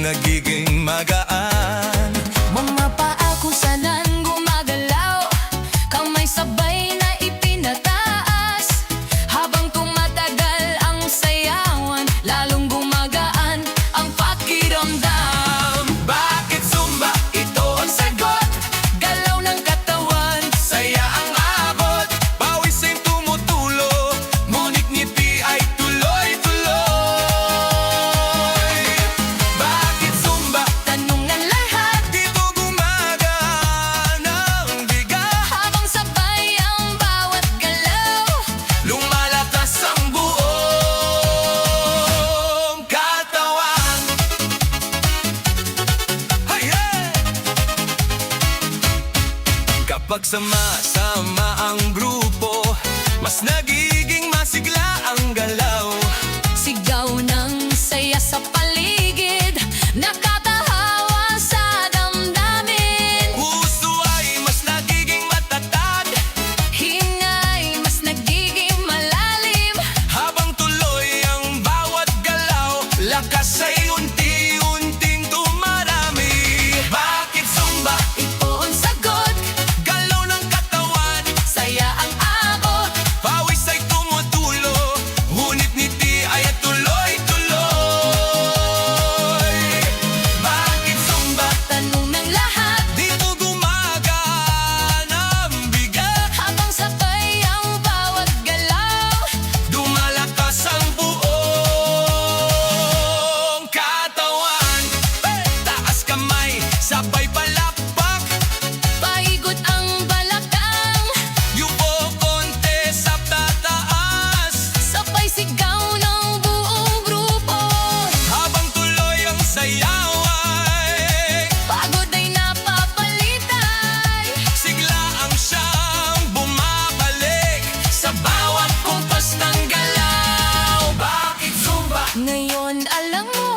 nagiging magaan. Mga paa kusanan gumagalaw, kamay sabay na ipinataas. Habang tumatagal ang sayawan, lalong gumagaan ang pakiramdam. Bakit Zumba? Ito ang sagot. Galaw ng katawan, Saya ang abot, pawis ay tumutulo, ngunit ngiti ay tuloy-tuloy. Bakit Zumba? tanong ng lahat. Dito gumagaan ang bigat, Habang sabay ang bawat galaw, lumalakas ang buong katawan. Hey, hey! Kapag sama-sama ang grupo, mas nagiging masigla ang galaw. sigaw ng saya sa paligid, nakatahawa sa damdamin. Puso ay mas nagiging matatag, Hingay mas nagiging malalim. habang tuloy ang bawat galaw, lakas ay unti-unting tumarami. Bakit Zumba? Ito ang sagot, Galaw ng katawan, saya ang abot. pawis ay tumutulo, ngunit ngiti ay tuloy-tuloy. Bakit Zumba? Tanong ng lahat, Dito gumagaan ang bigat, habang sabay ang bawat galaw, dumalakas ang buong katawan. Taas kamay, sabay palakpak, paikot ang balakang. yuko konti sa tataas, Sabay sigaw ng buong grupo, habang tuloy ang sayaw ay pagod ay napapalitay. sigla ang siyang bumabalik sa bawat kumpas ng galaw. Bakit Zumba? Ngayon alam mo